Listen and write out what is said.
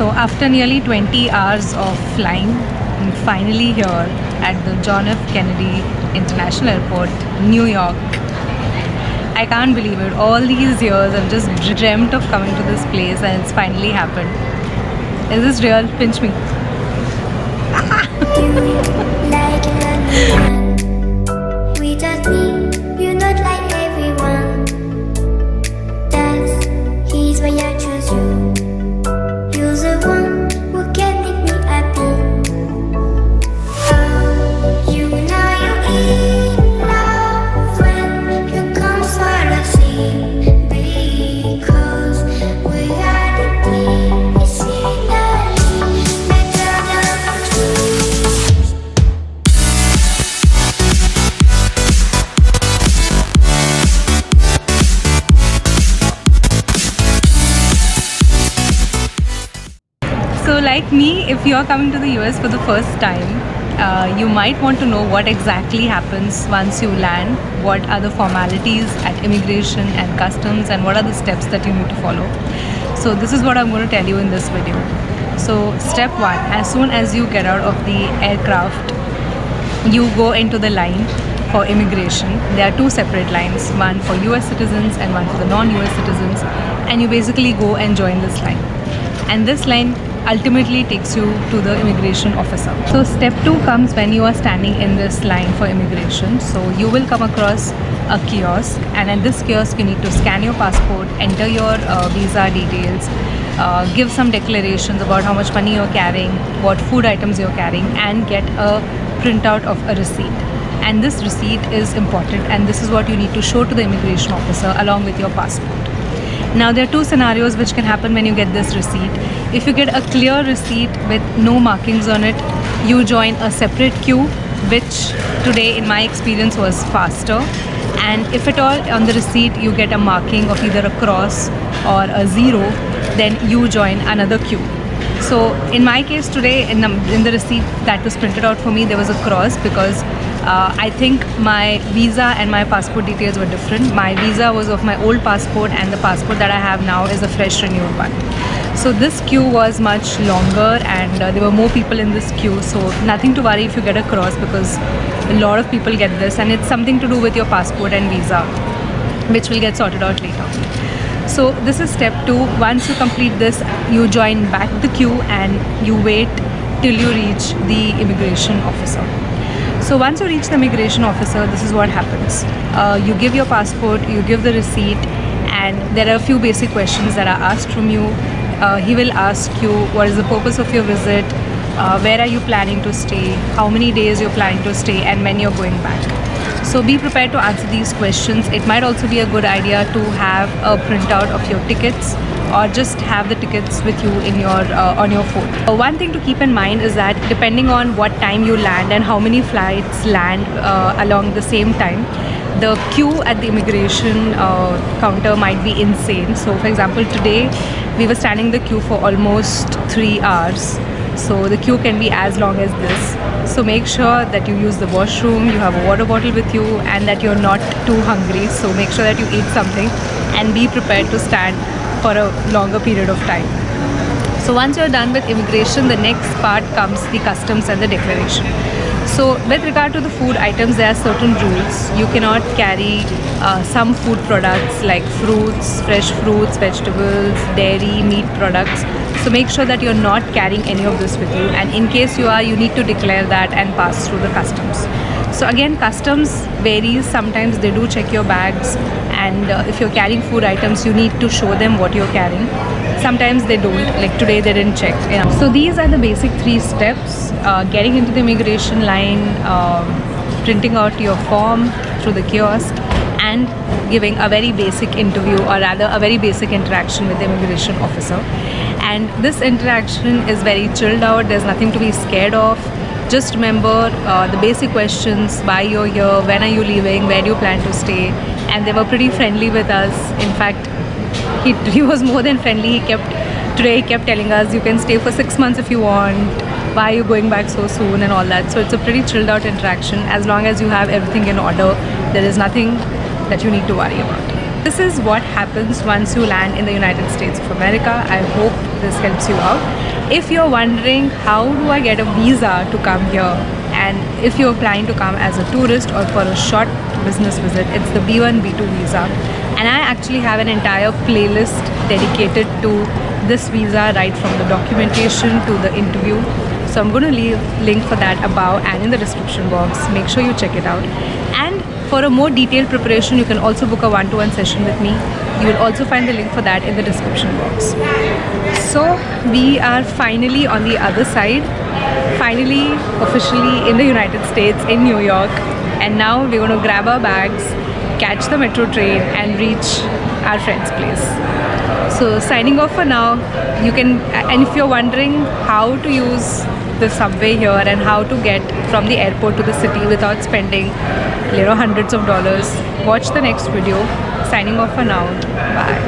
So after nearly 20 hours of flying, I'm finally here at the John F. Kennedy International Airport, New York. I can't believe it. All these years I've just dreamt of coming to this place and it's finally happened. Is this real? Pinch me. Like anyone, we just me, you're not like everyone. That's he's why I choose you. You're the one who can make me happy. Oh, you know you in love when you come for see. Because we are the team, it's finally better than dreams. So like me, if you're coming to the US for the first time, you might want to know what exactly happens once you land, what are the formalities at immigration and customs, and what are the steps that you need to follow. So this is what I'm going to tell you in this video. So step one, as soon as you get out of the aircraft, you go into the line for immigration. There are two separate lines, one for US citizens and one for the non-US citizens, and you basically go and join this line. And this line ultimately takes you to the immigration officer. So step 2 comes when you are standing in this line for immigration. So you will come across a kiosk, and at this kiosk you need to scan your passport, enter your visa details, give some declarations about how much money you're carrying, what food items you're carrying, and get a printout of a receipt. And this receipt is important, and this is what you need to show to the immigration officer along with your passport. Now there are two scenarios which can happen when you get this receipt. If you get a clear receipt with no markings on it, you join a separate queue, which today in my experience was faster. And if at all on the receipt you get a marking of either a cross or a 0, then you join another queue. So in my case today, in the receipt that was printed out for me, there was a cross because I think my visa and my passport details were different. My visa was of my old passport, and the passport that I have now is a fresh renewed one. So this queue was much longer, and there were more people in this queue. So nothing to worry if you get a cross, because a lot of people get this, and it's something to do with your passport and visa, which will get sorted out later. So this is step 2. Once you complete this, you join back the queue and you wait till you reach the immigration officer. So once you reach the immigration officer, this is what happens. You give your passport, you give the receipt, and there are a few basic questions that are asked from you. He will ask you what is the purpose of your visit, where are you planning to stay, how many days you're planning to stay, and when you're going back. So be prepared to answer these questions. It might also be a good idea to have a printout of your tickets, or just have the tickets with you in your on your phone. One thing to keep in mind is that depending on what time you land and how many flights land along the same time, the queue at the immigration counter might be insane. So for example, today we were standing in the queue for almost 3 hours. So the queue can be as long as this. So make sure that you use the washroom, you have a water bottle with you, and that you're not too hungry. So make sure that you eat something and be prepared to stand for a longer period of time. So once you're done with immigration, the next part comes the customs and the declaration. So with regard to the food items, there are certain rules. You cannot carry some food products like fruits, fresh fruits, vegetables, dairy, meat products. So make sure that you're not carrying any of this with you, and in case you are, you need to declare that and pass through the customs. So again, customs varies. Sometimes they do check your bags, and if you're carrying food items, you need to show them what you're carrying. Sometimes they don't, like today they didn't check. So these are the basic 3 steps: getting into the immigration line, printing out your form through the kiosk, and giving a very basic interview, or rather a very basic interaction with the immigration officer. And this interaction is very chilled out. There's nothing to be scared of. Just remember the basic questions: why you're here, when are you leaving, where do you plan to stay. And they were pretty friendly with us. In fact, he was more than friendly. Today he kept telling us you can stay for 6 months if you want, why are you going back so soon, and all that. So it's a pretty chilled out interaction. As long as you have everything in order, there is nothing that you need to worry about. This is what happens once you land in the United States of America. I hope this helps you out. If you're wondering how do I get a visa to come here, and if you're planning to come as a tourist or for a short business visit, it's the B1 B2 visa. And I actually have an entire playlist dedicated to this visa, right from the documentation to the interview. So I'm going to leave link for that above and in the description box. Make sure you check it out. And for a more detailed preparation, you can also book a one-to-one session with me. You will also find the link for that in the description box. So we are finally on the other side, finally officially in the United States, in New York. And now we're going to grab our bags, catch the metro train and reach our friend's place. So signing off for now. You can, and if you're wondering how to use the subway here and how to get from the airport to the city without spending hundreds of dollars, watch the next video. Signing off for now. Bye.